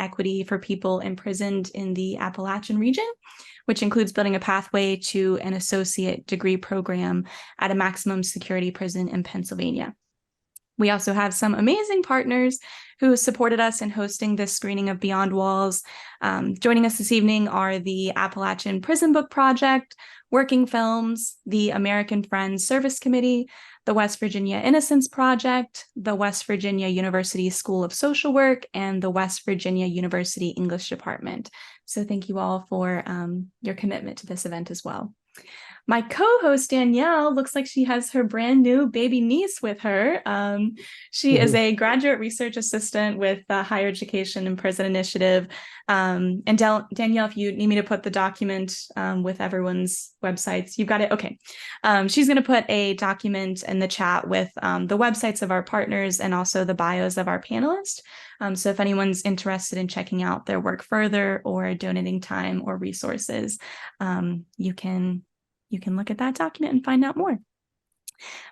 equity for people imprisoned in the Appalachian region, which includes building a pathway to an associate degree program at a maximum security prison in Pennsylvania. We also have some amazing partners who supported us in hosting this screening of Beyond Walls. Joining us this evening are the Appalachian Prison Book Project, Working Films, the American Friends Service Committee, the West Virginia Innocence Project, the West Virginia University School of Social Work, and the West Virginia University English Department. So thank you all for your commitment to this event as well. My co-host, Danielle, looks like she has her brand new baby niece with her. She is a graduate research assistant with the Higher Education and Prison Initiative. And Danielle, if you need me to put the document with everyone's websites, you've got it. Okay. She's going to put a document in the chat with the websites of our partners and also the bios of our panelists. So if anyone's interested in checking out their work further or donating time or resources, you can look at that document and find out more.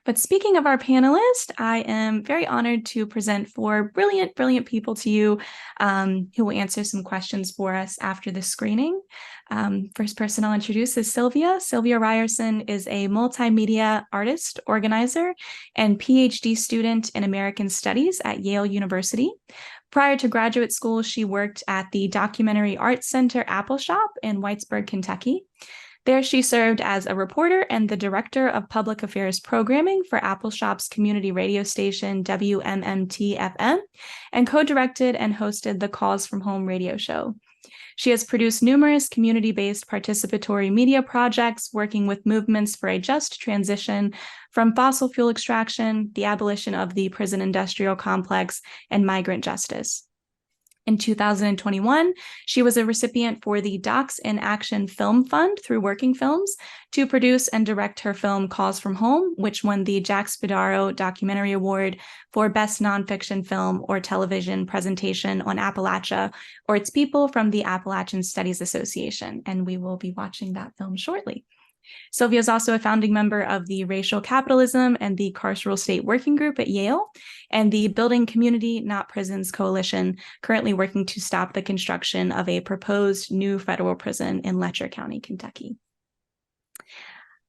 But speaking of our panelists, I am very honored to present four brilliant people to you who will answer some questions for us after the screening. First person I'll introduce is Sylvia. Sylvia Ryerson is a multimedia artist, organizer, and PhD student in American Studies at Yale University. Prior to graduate school, she worked at the Documentary Arts Center Appalachia in Whitesburg, Kentucky. There, she served as a reporter and the director of public affairs programming for Appalachia's community radio station, WMMT-FM, and co-directed and hosted the Calls from Home radio show. She has produced numerous community-based participatory media projects working with movements for a just transition from fossil fuel extraction, the abolition of the prison industrial complex, and migrant justice. In 2021, she was a recipient for the Docs in Action Film Fund through Working Films to produce and direct her film Calls from Home, which won the Jack Spadaro Documentary Award for Best Nonfiction Film or Television Presentation on Appalachia or its people from the Appalachian Studies Association. And we will be watching that film shortly. Sylvia is also a founding member of the Racial Capitalism and the Carceral State Working Group at Yale and the Building Community, Not Prisons Coalition, currently working to stop the construction of a proposed new federal prison in Letcher County, Kentucky.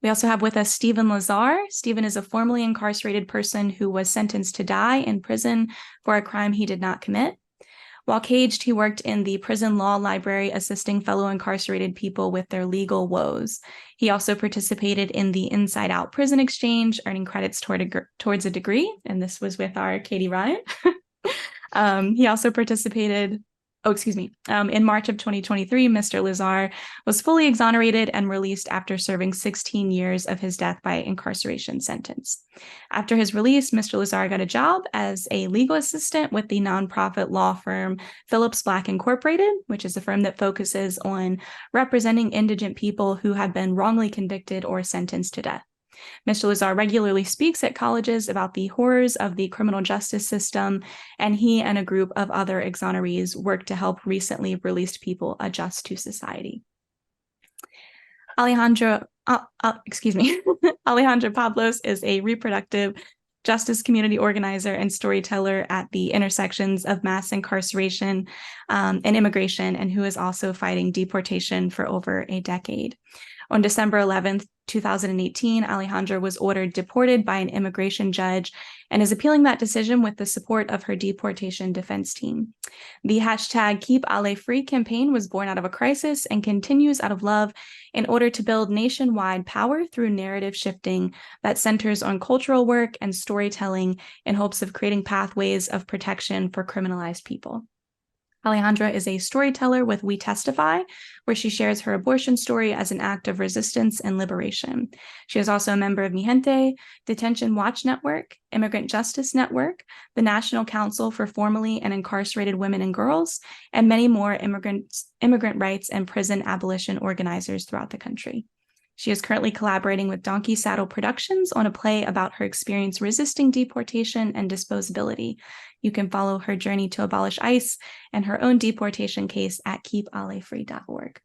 We also have with us Steven Lazar. Steven is a formerly incarcerated person who was sentenced to die in prison for a crime he did not commit. While caged, he worked in the prison law library, assisting fellow incarcerated people with their legal woes. He also participated in the Inside Out Prison Exchange, earning credits towards a degree, and this was with our Katie Ryan. He also participated, in March of 2023, Mr. Lazar was fully exonerated and released after serving 16 years of his death by incarceration sentence. After his release, Mr. Lazar got a job as a legal assistant with the nonprofit law firm Phillips Black Incorporated, which is a firm that focuses on representing indigent people who have been wrongly convicted or sentenced to death. Mr. Lazar regularly speaks at colleges about the horrors of the criminal justice system, and he and a group of other exonerees work to help recently released people adjust to society. Alejandra Pablos is a reproductive justice community organizer and storyteller at the intersections of mass incarceration and immigration, and who is also fighting deportation for over a decade. On December 11th, 2018, Alejandra was ordered deported by an immigration judge and is appealing that decision with the support of her deportation defense team. The hashtag Keep Ale Free campaign was born out of a crisis and continues out of love in order to build nationwide power through narrative shifting that centers on cultural work and storytelling in hopes of creating pathways of protection for criminalized people. Alejandra is a storyteller with We Testify, where she shares her abortion story as an act of resistance and liberation. She is also a member of Mi Gente, Detention Watch Network, Immigrant Justice Network, the National Council for Formerly and Incarcerated Women and Girls, and many more immigrant rights and prison abolition organizers throughout the country. She is currently collaborating with Donkey Saddle Productions on a play about her experience resisting deportation and disposability. You can follow her journey to abolish ICE and her own deportation case at keepalefree.org.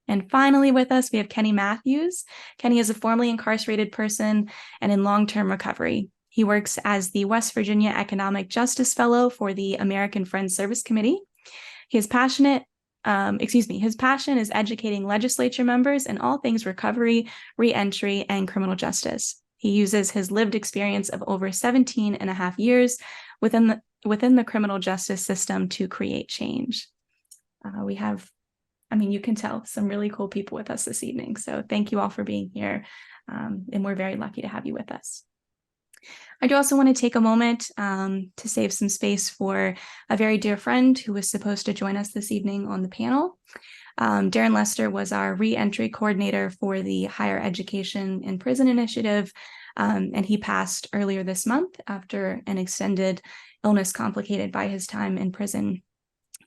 And finally with us, we have Kenneth Mattews. Kenny is a formerly incarcerated person and in long-term recovery. He works as the West Virginia Economic Justice Fellow for the American Friends Service Committee. His passion is educating legislature members in all things recovery, reentry, and criminal justice. He uses his lived experience of over 17 and a half years within the criminal justice system to create change. We have, you can tell, some really cool people with us this evening. So thank you all for being here. And we're very lucky to have you with us. I do also want to take a moment to save some space for a very dear friend who was supposed to join us this evening on the panel. Darren Lester was our re-entry coordinator for the Higher Education in Prison Initiative, and he passed earlier this month after an extended illness complicated by his time in prison.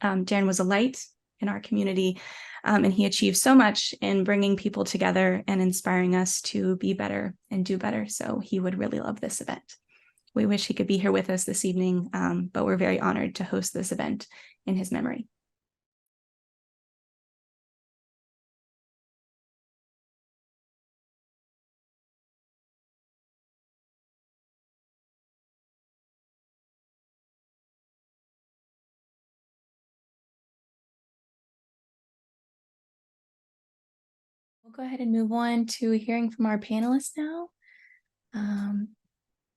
Darren was a light in our community, and he achieved so much in bringing people together and inspiring us to be better and do better. So he would really love this event. We wish he could be here with us this evening, but we're very honored to host this event in his memory. We'll go ahead and move on to hearing from our panelists now.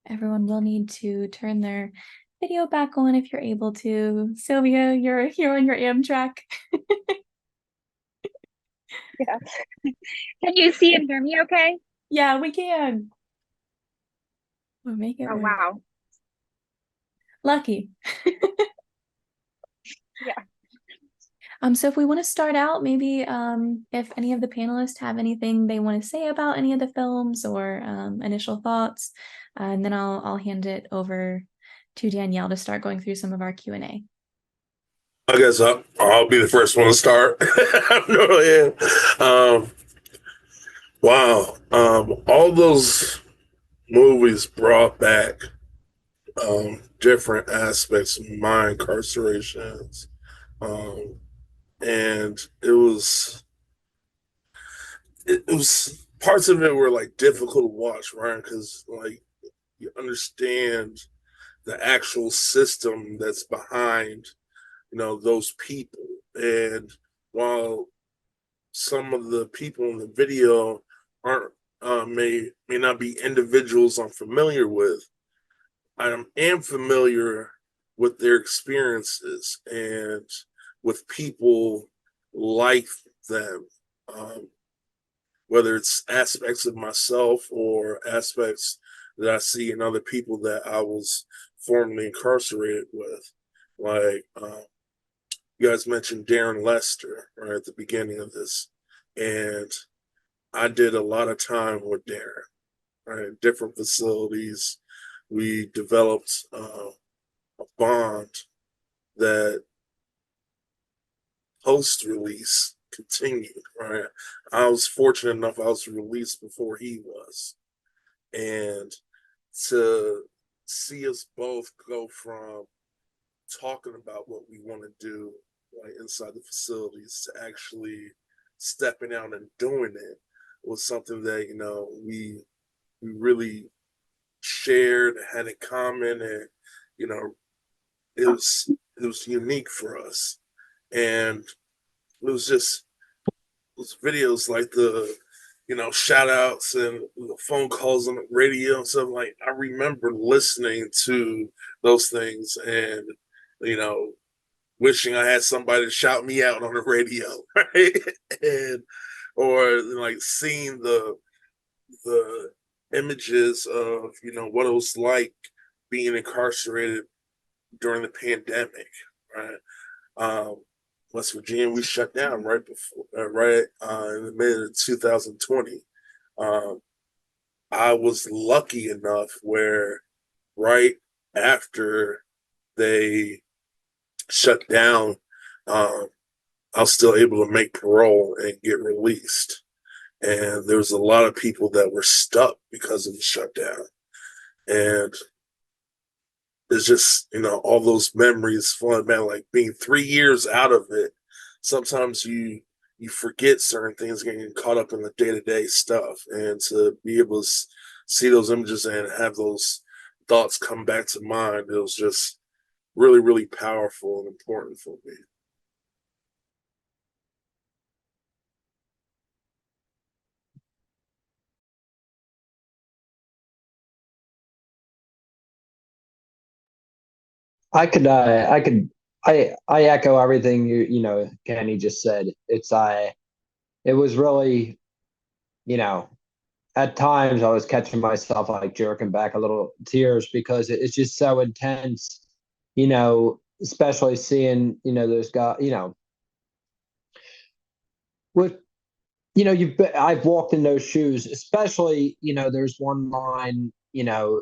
Everyone will need to turn their video back on if you're able to. Sylvia, you're on your Amtrak. Yeah. Can you see and hear me okay? Yeah, we can. We'll make it work. Wow. Lucky. Yeah. So if we want to start out, maybe if any of the panelists have anything they want to say about any of the films or initial thoughts, and then I'll hand it over to Danielle to start going through some of our Q&A. I guess I'll be the first one to start. Wow. All those movies brought back different aspects of my incarcerations. And it was parts of it were like difficult to watch, right? Because like you understand the actual system that's behind, those people. And while some of the people in the video aren't may not be individuals I'm familiar with, I am familiar with their experiences and with people like them, whether it's aspects of myself or aspects that I see in other people that I was formerly incarcerated with. Like, you guys mentioned Darren Lester right at the beginning of this, and I did a lot of time with Darren, right, in different facilities. We developed a bond that post-release continued, right? I was fortunate enough I was released before he was. And to see us both go from talking about what we want to do like inside the facilities to actually stepping out and doing it was something that we really shared, had in common, and it was unique for us. And it was just those videos like the shout outs and the phone calls on the radio and stuff. Like I remember listening to those things and wishing I had somebody to shout me out on the radio, right? And or like seeing the images of what it was like being incarcerated during the pandemic, right? West Virginia, we shut down right before, in the mid of 2020. I was lucky enough where right after they shut down, I was still able to make parole and get released. And there was a lot of people that were stuck because of the shutdown. And it's just, all those memories flowing back, like being 3 years out of it. Sometimes you forget certain things, getting caught up in the day-to-day stuff. And to be able to see those images and have those thoughts come back to mind, it was just really, really powerful and important for me. I echo everything Kenny just said. It was really, at times I was catching myself like jerking back a little tears because it's just so intense, especially seeing, those guys, with, I've walked in those shoes, especially, there's one line, and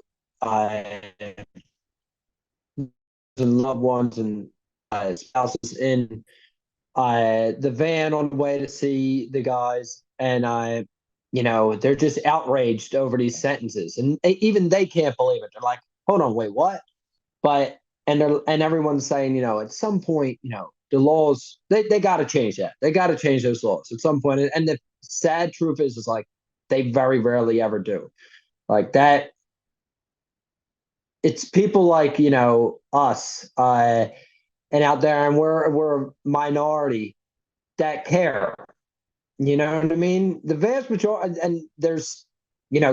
loved ones and spouses in the van on the way to see the guys, and they're just outraged over these sentences, and even they can't believe it. They're like, "Hold on, wait, what?" But and everyone's saying, at some point, the laws they got to change that. They got to change those laws at some point. And the sad truth is like they very rarely ever do. Like that, it's people like us and out there, and we're a minority that care. You know what I mean? The vast majority, and there's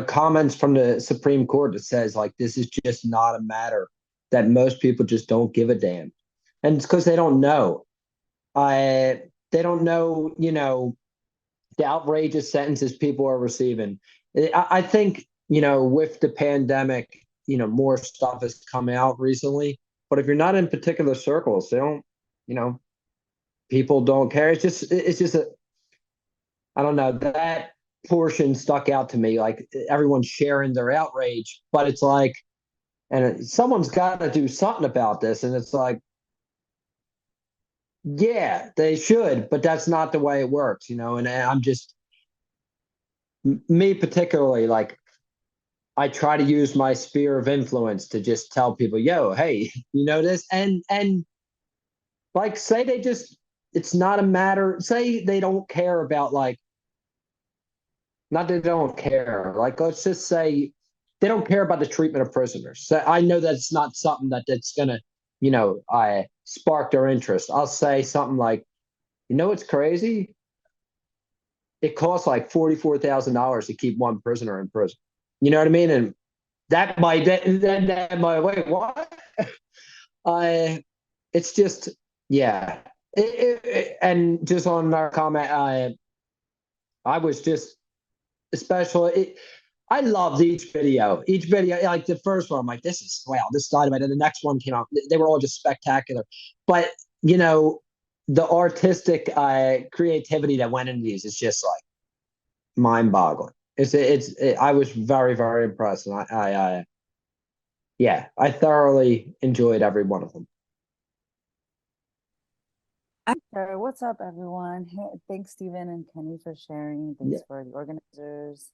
comments from the Supreme Court that says like this is just not a matter that most people just don't give a damn, and it's because they don't know. They don't know, the outrageous sentences people are receiving. I think with the pandemic, more stuff has come out recently. But if you're not in particular circles, they don't, people don't care. It's just I don't know, that portion stuck out to me. Like everyone's sharing their outrage, but it's like, and someone's got to do something about this. And it's like, yeah, they should, but that's not the way it works, And I'm just, me particularly, like, I try to use my sphere of influence to just tell people, yo, hey, this, and like, say they just, it's not a matter, say they don't care about, like, not that they don't care, like, let's just say they don't care about the treatment of prisoners. So I know that's not something that's gonna, I spark their interest. I'll say something like, what's crazy? It costs like $44,000 to keep one prisoner in prison. You know what I mean? And that might that might wait, what? It's just, yeah. And just on our comment, I was just especially. I loved each video. Each video, like the first one, I'm like, this is wow, this dynamite. And the next one came out. They were all just spectacular. But the artistic creativity that went into these is just like mind-boggling. I was very, very impressed, and I thoroughly enjoyed every one of them. Sure. What's up, everyone? Hey, thanks, Steven and Kenny, for sharing. Thanks for the organizers.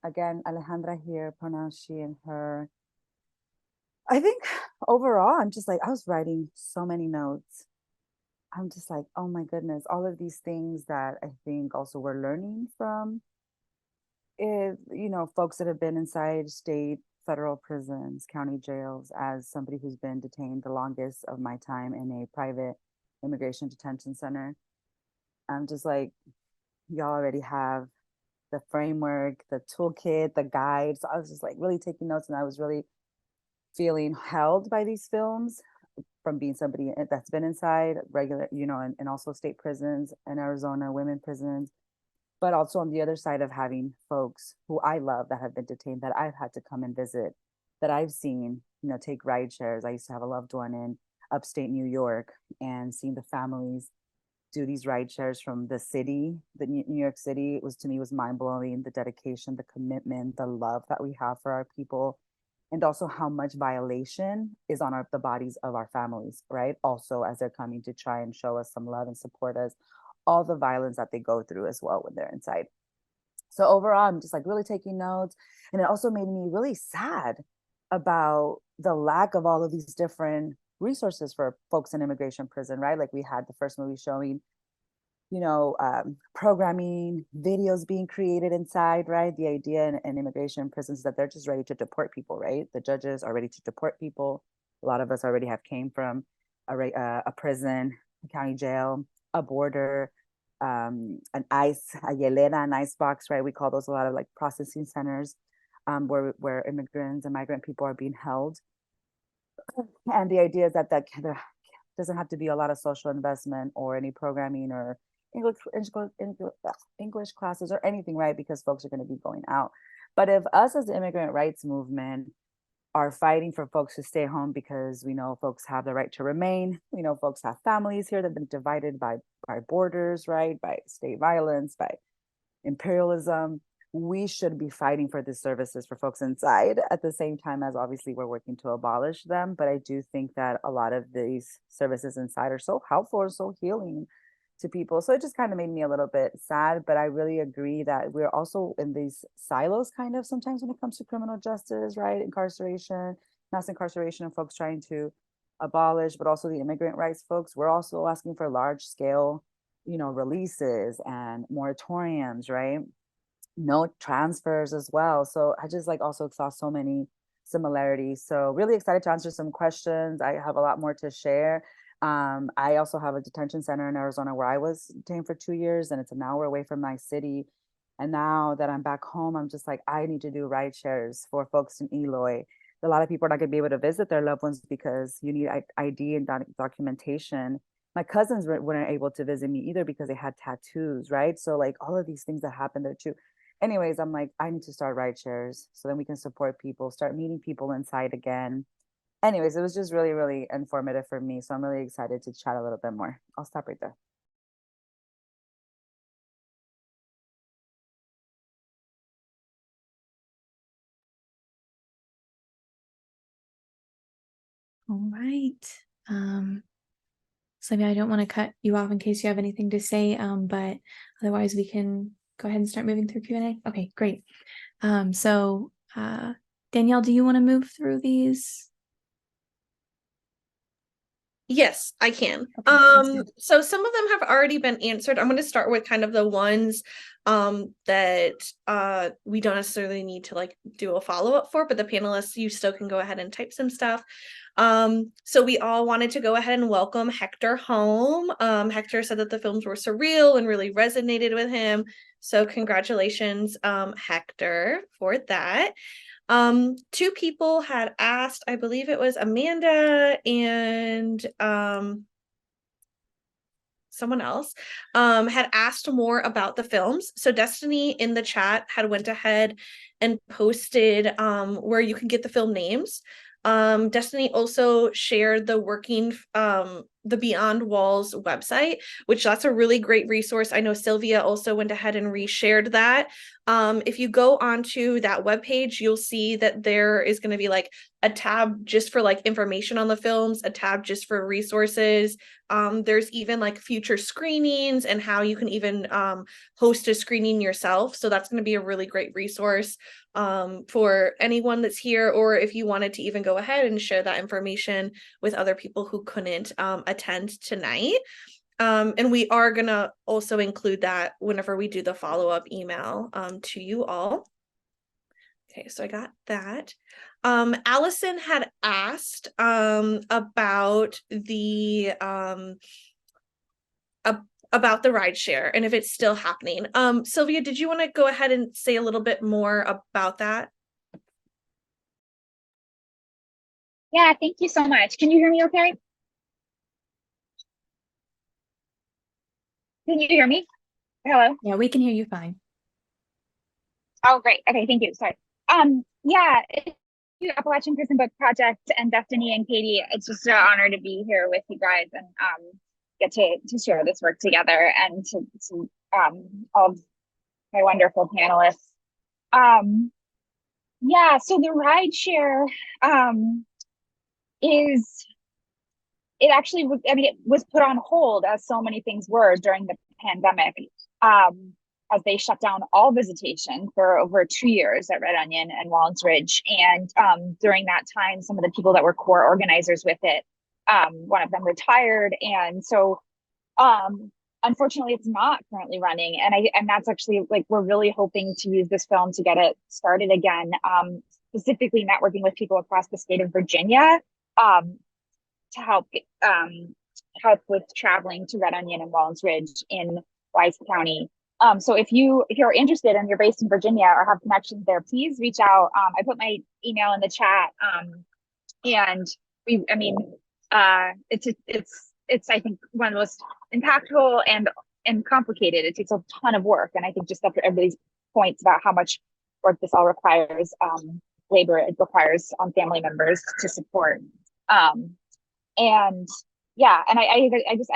Again, Alejandra here, pronounced she and her. I think overall, I'm just like, I was writing so many notes. I'm just like, oh my goodness, all of these things that I think also we're learning from folks that have been inside state, federal prisons, county jails. As somebody who's been detained the longest of my time in a private immigration detention center, I'm just like, y'all already have the framework, the toolkit, the guide. So I was just like really taking notes, and I was really feeling held by these films from being somebody that's been inside regular, and also state prisons in Arizona, women prisons, but also on the other side of having folks who I love that have been detained, that I've had to come and visit, that I've seen, take ride shares. I used to have a loved one in upstate New York, and seeing the families do these ride shares from the city, the New York City, to me was mind blowing. The dedication, the commitment, the love that we have for our people, and also how much violation is on the bodies of our families, right? Also, as they're coming to try and show us some love and support us, all the violence that they go through as well when they're inside. So overall, I'm just like really taking notes. And it also made me really sad about the lack of all of these different resources for folks in immigration prison, right? Like we had the first movie showing, programming, videos being created inside, right? The idea in immigration prisons is that they're just ready to deport people, right? The judges are ready to deport people. A lot of us already have came from a prison, a county jail, a border, an ICE, a hielera, an ICE box, right? We call those a lot of like processing centers where immigrants and migrant people are being held. And the idea is that there doesn't have to be a lot of social investment or any programming or English classes or anything, right? Because folks are going to be going out. But if us as the immigrant rights movement are fighting for folks to stay home because we know folks have the right to remain, we know folks have families here that have been divided by borders, right? By state violence, by imperialism, we should be fighting for these services for folks inside at the same time as obviously we're working to abolish them. But I do think that a lot of these services inside are so helpful and so healing to people. So it just kind of made me a little bit sad, but I really agree that we're also in these silos kind of sometimes when it comes to criminal justice, right? Incarceration, mass incarceration, and folks trying to abolish, but also the immigrant rights folks. We're also asking for large scale, releases and moratoriums, right? No transfers as well. So I just also saw so many similarities. So really excited to answer some questions. I have a lot more to share. I also have a detention center in Arizona where I was detained for 2 years, and it's an hour away from my city. And now that I'm back home, I'm just I need to do ride shares for folks in Eloy. A lot of people are not going to be able to visit their loved ones because you need ID and documentation. My cousins weren't able to visit me either because they had tattoos, right? So all of these things that happened there too. Anyways, I'm I need to start ride shares so then we can support people, start meeting people inside again. Anyways, it was just really, really informative for me. So I'm really excited to chat a little bit more. I'll stop right there. All right. Sylvia, I don't want to cut you off in case you have anything to say, but otherwise we can go ahead and start moving through Q&A. Okay, great. So Danielle, do you want to move through these? Yes, I can. Okay, So some of them have already been answered. I'm going to start with kind of the ones that we don't necessarily need to do a follow-up for, but the panelists, you still can go ahead and type some stuff. So we all wanted to go ahead and welcome Hector home. Hector said that the films were surreal and really resonated with him. So congratulations, Hector, for that. Two people had asked, I believe it was Amanda and someone else had asked more about the films. So Destiny in the chat had went ahead and posted where you can get the film names. Destiny also shared the working the Beyond Walls website, which that's a really great resource. I know Sylvia also went ahead and reshared that. If you go onto that webpage, you'll see that there is going to be a tab just for information on the films, a tab just for resources. There's even future screenings and how you can even host a screening yourself. So that's going to be a really great resource for anyone that's here, or if you wanted to even go ahead and share that information with other people who couldn't attend tonight. And we are going to also include that whenever we do the follow-up email to you all. Okay, so I got that. Allison had asked about the rideshare and if it's still happening. Sylvia, did you want to go ahead and say a little bit more about that? Yeah, thank you so much. Can you hear me okay? Can you hear me? Hello? Yeah, we can hear you fine. Oh, great. Okay, thank you. Sorry. Yeah, you Appalachian Prison Book Project and Destiny and Katie, it's just an honor to be here with you guys and get to share this work together and to all of my wonderful panelists. Yeah, so the ride share it actually was, it was put on hold, as so many things were during the pandemic, as they shut down all visitation for over 2 years at Red Onion and Wallens Ridge. And during that time, some of the people that were core organizers with it, one of them retired. And so unfortunately, it's not currently running. And that's actually we're really hoping to use this film to get it started again, specifically networking with people across the state of Virginia, to help with traveling to Red Onion and Wallens Ridge in Wise County. So if you're interested and you're based in Virginia or have connections there, please reach out. I put my email in the chat, and I mean, it's I think one of the most impactful and complicated. It takes a ton of work, and I think just after everybody's points about how much work this all requires, labor it requires on family members to support. And yeah, and I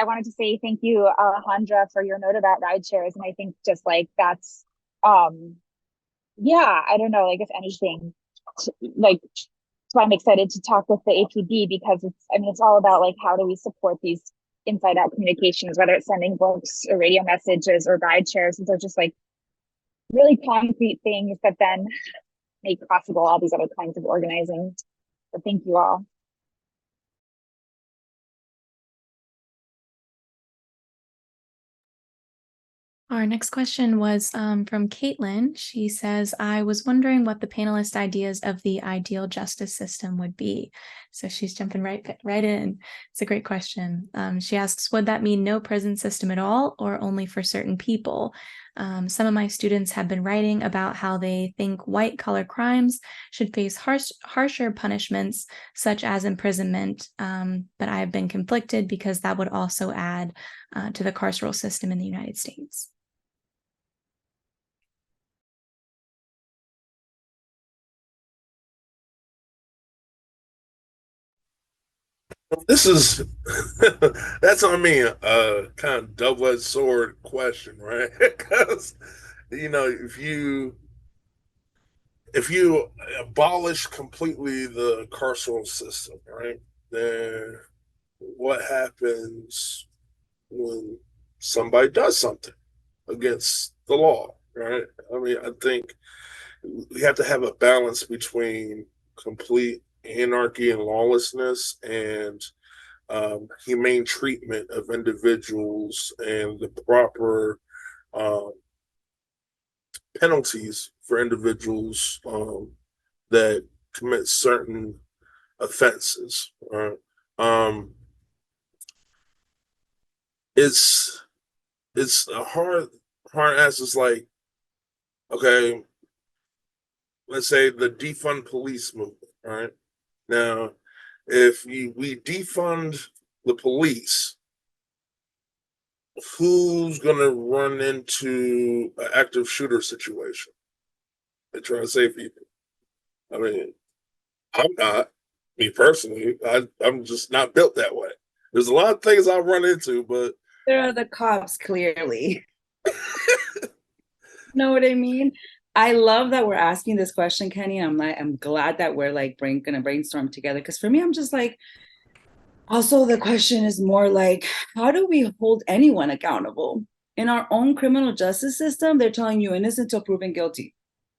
wanted to say thank you, Alejandra, for your note about ride shares. And I think just like that's yeah, I don't know, like if anything, like so I'm excited to talk with the APB because it's all about like how do we support these inside out communications, whether it's sending books or radio messages or ride shares. And so just like really concrete things that then make possible all these other kinds of organizing. So thank you all. Our next question was from Caitlin. She says, I was wondering what the panelist ideas of the ideal justice system would be. So she's jumping right in. It's a great question. She asks, would that mean no prison system at all or only for certain people? Some of my students have been writing about how they think white-collar crimes should face harsher punishments, such as imprisonment, but I have been conflicted because that would also add to the carceral system in the United States. This is that's on me a kind of double-edged sword question, right? Because if you abolish completely the carceral system, right, then what happens when somebody does something against the law, right? I mean, I think we have to have a balance between complete anarchy and lawlessness and humane treatment of individuals and the proper penalties for individuals that commit certain offenses. Right? It's a hard ask. It's like, okay, let's say the defund police movement, right? Now, if we defund the police, who's going to run into an active shooter situation? They're trying to save people. I mean, I'm not, me personally, I'm just not built that way. There's a lot of things I run into, but there are the cops, clearly. Know what I mean? I love that we're asking this question, Kenny. I'm glad that we're like gonna brainstorm together. Because for me, I'm just like, also the question is more like, how do we hold anyone accountable? In our own criminal justice system, they're telling you innocent till proven guilty.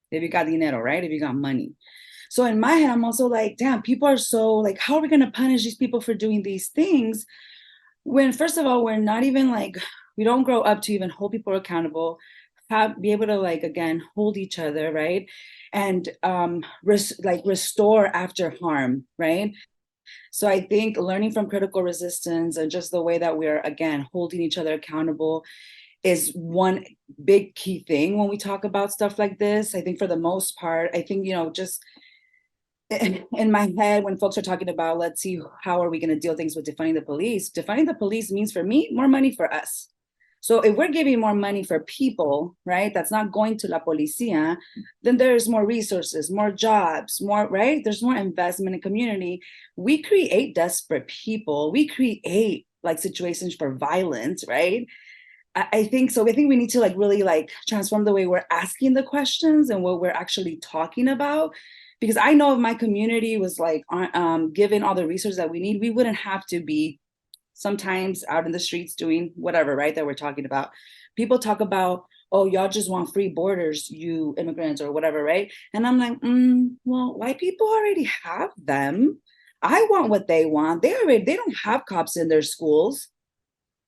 If you got dinero, right? If you got money. So in my head, I'm also like, damn, people are so like, how are we gonna punish these people for doing these things? When first of all, we're not even like, we don't grow up to even hold people accountable, be able to like, again, hold each other, right? And restore after harm, right? So I think learning from critical resistance and just the way that we're, again, holding each other accountable is one big key thing when we talk about stuff like this. I think for the most part, I think, just in my head, when folks are talking about, let's see, how are we going to deal things with defunding the police means for me, more money for us. So if we're giving more money for people, right, that's not going to la policía, then there's more resources, more jobs, more, right? There's more investment in community. We create desperate people. We create like situations for violence, right? I think so. I think we need to like really like transform the way we're asking the questions and what we're actually talking about. Because I know if my community was like given all the resources that we need, we wouldn't have to be sometimes out in the streets doing whatever, right, that we're talking about. People talk about, oh, y'all just want free borders, you immigrants or whatever, right? And I'm like, well, white people already have them. I want what they want. They don't have cops in their schools.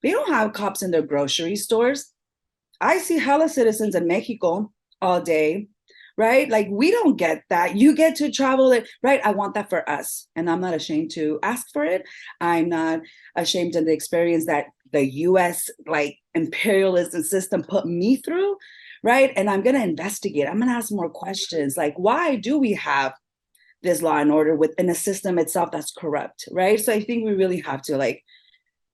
They don't have cops in their grocery stores. I see hella citizens in Mexico all day, right? Like, we don't get that. You get to travel it, right? I want that for us. And I'm not ashamed to ask for it. I'm not ashamed of the experience that the US like imperialism system put me through, right? And I'm going to investigate. I'm going to ask more questions. Like, why do we have this law and order within a system itself that's corrupt, right? So I think we really have to like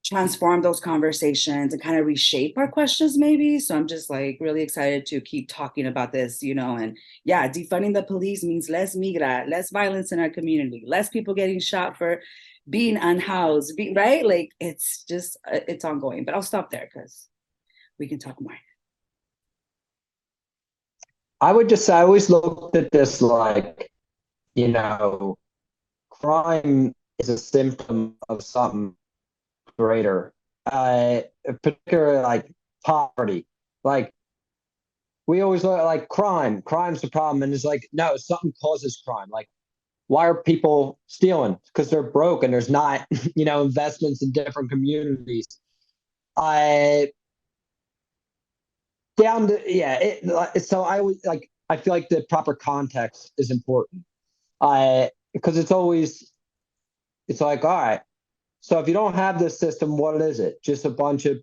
transform those conversations and kind of reshape our questions maybe. So I'm just like really excited to keep talking about this, you know, and yeah, defunding the police means less migra, less violence in our community, less people getting shot for being unhoused, right? Like it's just, it's ongoing, but I'll stop there because we can talk more. I would just say, I always looked at this like, you know, crime is a symptom of something greater, particularly like poverty. Like we always look at like crime's the problem, and it's like, no, something causes crime. Like, why are people stealing? Because they're broke and there's not, you know, investments in different communities. I down to so I always like, I feel like the proper context is important. Because it's like, all right, so if you don't have this system, what is it? Just a bunch of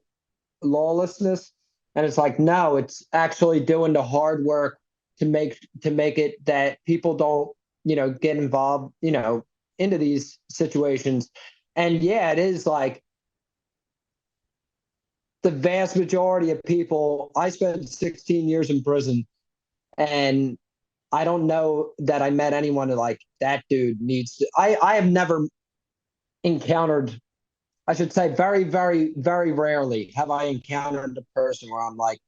lawlessness? And it's like, no, it's actually doing the hard work to make it that people don't, you know, get involved, you know, into these situations. And yeah, it is like the vast majority of people. I spent 16 years in prison, and I don't know that I met anyone like that dude needs to. I have never encountered, I should say, very, very, very rarely have I encountered a person where I'm like,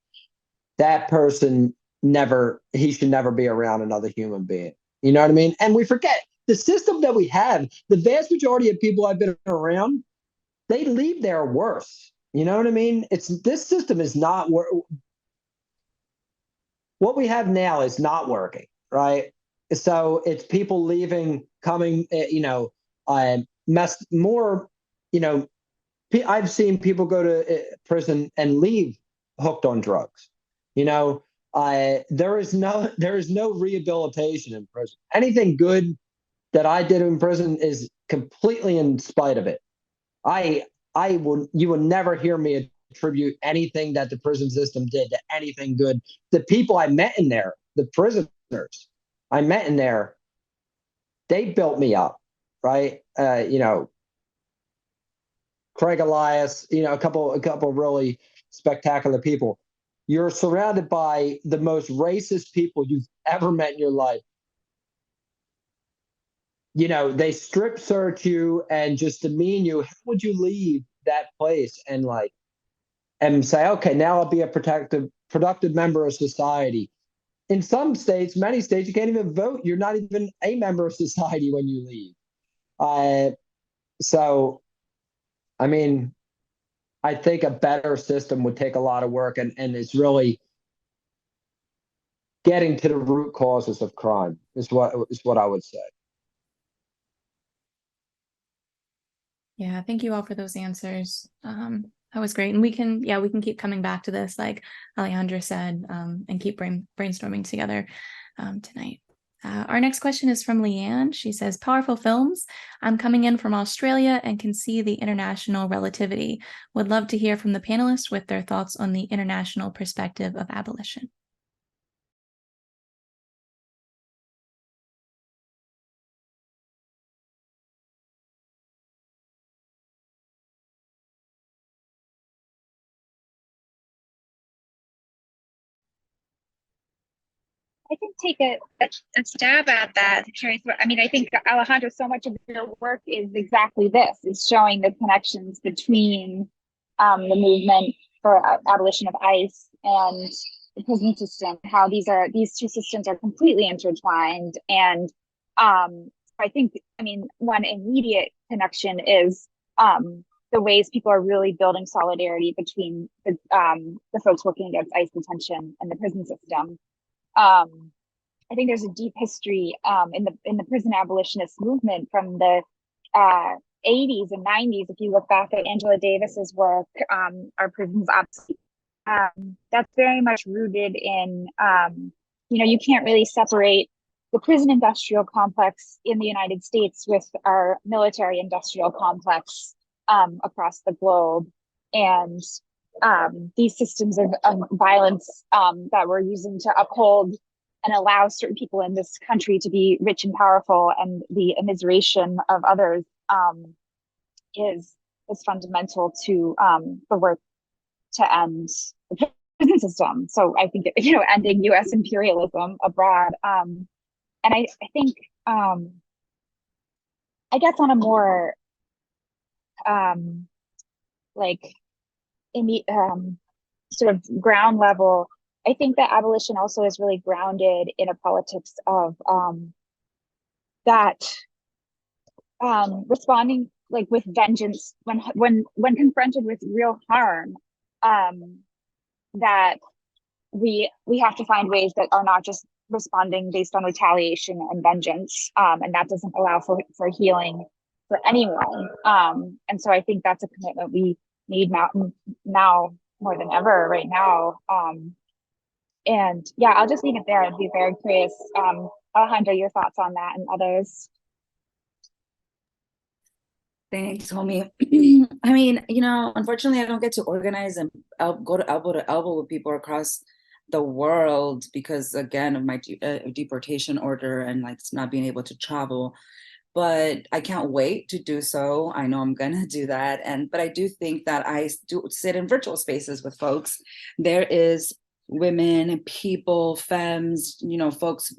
that person he should never be around another human being. You know what I mean? And we forget the system that we have, the vast majority of people I've been around, they leave there worse. You know what I mean? This system is not what we have now is not working, right? So it's people leaving, coming, you know, more, you know, I've seen people go to prison and leave hooked on drugs. You know, there is no rehabilitation in prison. Anything good that I did in prison is completely in spite of it. You will never hear me attribute anything that the prison system did to anything good. The people I met in there, the prisoners I met in there, they built me up, right? You know, Craig Elias, you know, a couple really spectacular people. You're surrounded by the most racist people you've ever met in your life. You know, they strip search you and just demean you. How would you leave that place and like, and say, okay, now I'll be a productive member of society? In some states, many states, you can't even vote. You're not even a member of society when you leave. So, I mean, I think a better system would take a lot of work, and it's really getting to the root causes of crime is what I would say. Yeah, thank you all for those answers. That was great. And we can keep coming back to this, like Alejandra said, and keep brainstorming together tonight. Our next question is from Leanne. She says, powerful films. I'm coming in from Australia and can see the international relativity. Would love to hear from the panelists with their thoughts on the international perspective of abolition. I can take a stab at that. I mean, I think Alejandra, so much of your work is exactly this: is showing the connections between the movement for abolition of ICE and the prison system. How these two systems are completely intertwined, and I think, I mean, one immediate connection is the ways people are really building solidarity between the folks working against ICE detention and the prison system. I think there's a deep history in the prison abolitionist movement from the 80s and 90s. If you look back at Angela Davis's work, Our Prisons Obsolete, that's very much rooted in, you know, you can't really separate the prison industrial complex in the United States with our military industrial complex across the globe. And these systems of violence that we're using to uphold and allows certain people in this country to be rich and powerful, and the immiseration of others is fundamental to the work to end the prison system. So I think, ending U.S. imperialism abroad. And I think, I guess on a more sort of ground level, I think that abolition also is really grounded in a politics of that responding like with vengeance when confronted with real harm, that we have to find ways that are not just responding based on retaliation and vengeance, and that doesn't allow for healing for anyone. And so I think that's a commitment we need now more than ever right now. And yeah, I'll just leave it there. I'd be very curious, Alejandra, your thoughts on that and others. Thanks, homie. I mean, unfortunately, I don't get to organize and go to elbow with people across the world because, again, of my deportation order and like not being able to travel. But I can't wait to do so. I know I'm gonna do that, but I do think that I do sit in virtual spaces with folks. There is women, people, femmes, folks,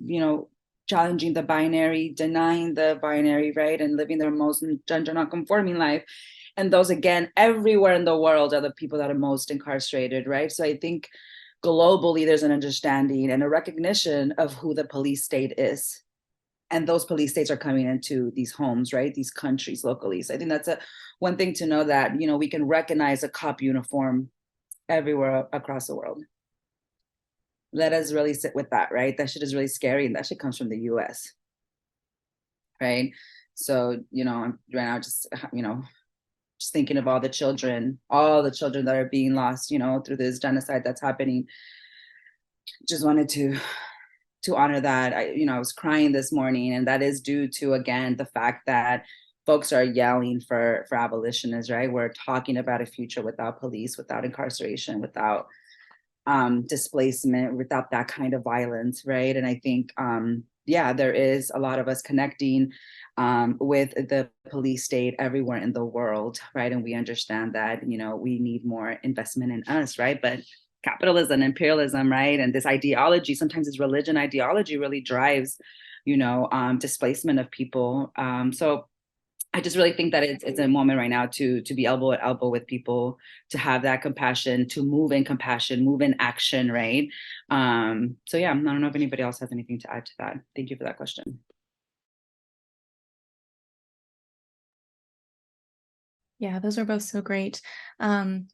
challenging the binary, denying the binary, right, and living their most gender non-conforming life. And those, again, everywhere in the world are the people that are most incarcerated, right? So I think globally there's an understanding and a recognition of who the police state is. And those police states are coming into these homes, right? These countries locally. So I think that's one thing to know, that, we can recognize a cop uniform everywhere across the world. Let us really sit with that, right? That shit is really scary, and that shit comes from the US, right? So, I'm right now just thinking of all the children that are being lost, through this genocide that's happening. Just wanted to honor that. I was crying this morning, and that is due to, again, the fact that folks are yelling for abolitionists, right? We're talking about a future without police, without incarceration, without displacement, without that kind of violence, right? And I think, there is a lot of us connecting with the police state everywhere in the world, right? And we understand that, we need more investment in us, right? But capitalism, imperialism, right? And this ideology, sometimes it's religion ideology, really drives, displacement of people. So I just really think that it's a moment right now to be elbow to elbow with people, to have that compassion, to move in compassion, move in action, right? So yeah, I don't know if anybody else has anything to add to that. Thank you for that question. Yeah, those are both so great.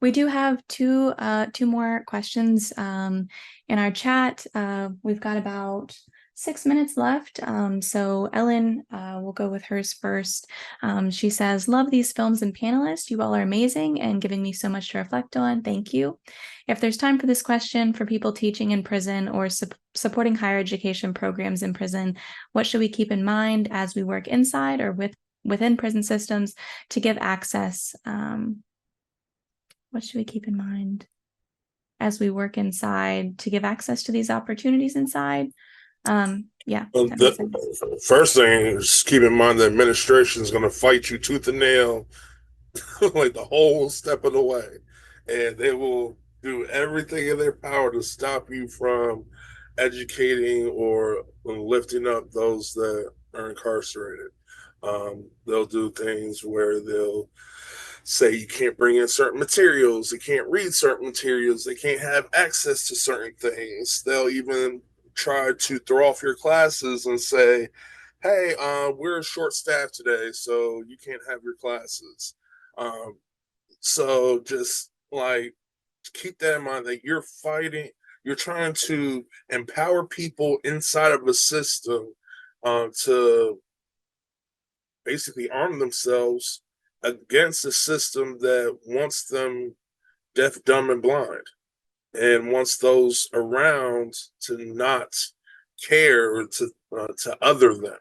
We do have two more questions in our chat. We've got about 6 minutes left. So Ellen, we'll go with hers first. She says, love these films and panelists. You all are amazing and giving me so much to reflect on. Thank you. If there's time for this question for people teaching in prison or supporting higher education programs in prison, what should we keep in mind as we work inside or within prison systems to give access? What should we keep in mind as we work inside to give access to these opportunities inside? Well, the first thing is keep in mind the administration is going to fight you tooth and nail like the whole step of the way, and they will do everything in their power to stop you from educating or lifting up those that are incarcerated. They'll do things where they'll say you can't bring in certain materials, they can't read certain materials, they can't have access to certain things. They'll even try to throw off your classes and say, hey, we're short staffed today, so you can't have your classes. So just like keep that in mind, that you're trying to empower people inside of a system to basically arm themselves against a system that wants them deaf, dumb, and blind, and wants those around to not care or to other them.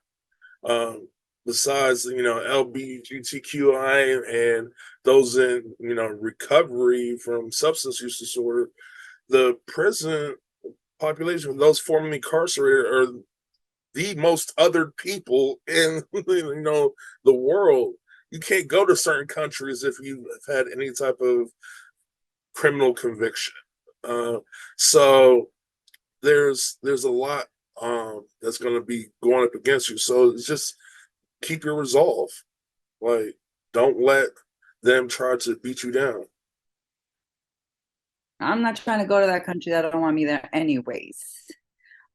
Besides, LGBTQI and those in, recovery from substance use disorder, the prison population, those formerly incarcerated are the most othered people in the world. You can't go to certain countries if you've had any type of criminal conviction. So there's a lot that's going to be going up against you. So it's just keep your resolve. Like, don't let them try to beat you down. I'm not trying to go to that country that don't want me there anyways.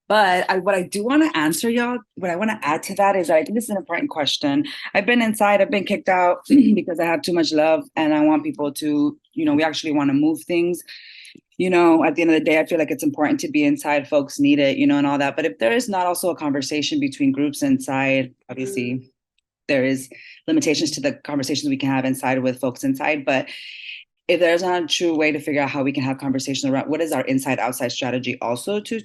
But what I do want to answer y'all, what I want to add to that is I think this is an important question. I've been inside, I've been kicked out because I have too much love and I want people to, we actually want to move things. At the end of the day, I feel like it's important to be inside. Folks need it, and all that. But if there is not also a conversation between groups inside, obviously there is limitations to the conversations we can have inside with folks inside. But if there's not a true way to figure out how we can have conversations around what is our inside-outside strategy also to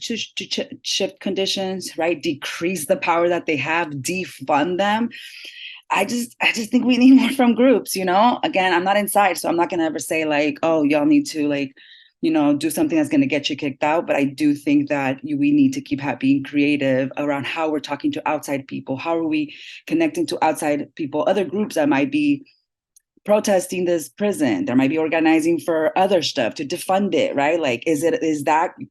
shift conditions, right? Decrease the power that they have, defund them. I just think we need more from groups, Again, I'm not inside, so I'm not going to ever say like, oh, y'all need to do something that's going to get you kicked out. But I do think that we need to keep being creative around how we're talking to outside people. How are we connecting to outside people, other groups that might be protesting this prison? There might be organizing for other stuff to defund it, right? Like, is that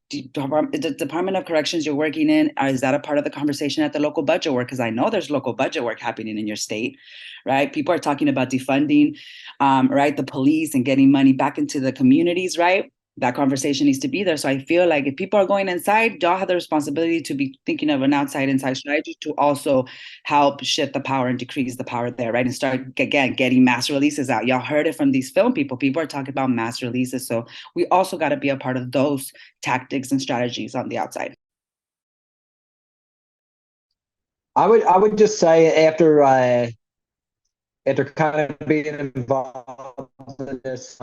the Department of Corrections you're working in? Or is that a part of the conversation at the local budget work? Because I know there's local budget work happening in your state, right? People are talking about defunding, right, the police and getting money back into the communities, right? That conversation needs to be there. So I feel like if people are going inside, y'all have the responsibility to be thinking of an inside strategy to also help shift the power and decrease the power there, right? And start, again, getting mass releases out. Y'all heard it from these film people. People are talking about mass releases. So we also got to be a part of those tactics and strategies on the outside. I would just say after kind of being involved in this,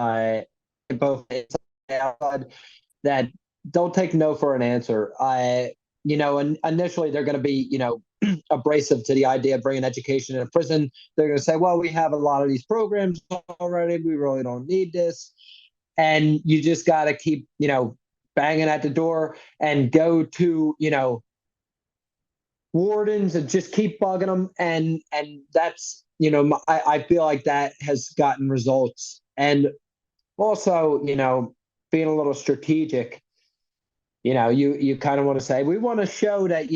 both outside, that don't take no for an answer. And initially they're going to be, abrasive to the idea of bringing education in a prison. They're going to say, well, we have a lot of these programs already. We really don't need this. And you just got to keep, banging at the door and go to, wardens and just keep bugging them. And that's, I feel like that has gotten results. And also, being a little strategic, you kind of want to say, we want to show that,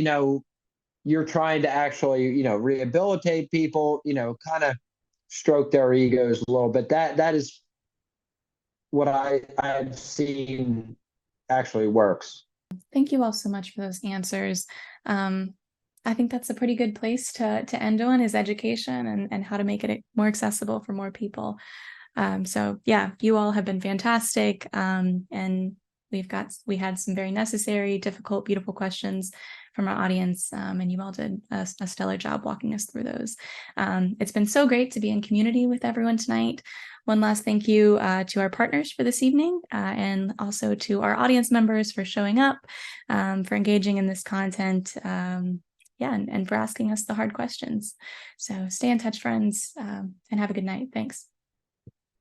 you're trying to actually, rehabilitate people, kind of stroke their egos a little bit. That is what I've seen actually works. Thank you all so much for those answers. I think that's a pretty good place to end on, is education and how to make it more accessible for more people. So yeah, you all have been fantastic. And we had some very necessary, difficult, beautiful questions from our audience. And you all did a stellar job walking us through those. It's been so great to be in community with everyone tonight. One last thank you to our partners for this evening, and also to our audience members for showing up, for engaging in this content. And for asking us the hard questions. So stay in touch, friends, and have a good night. Thanks.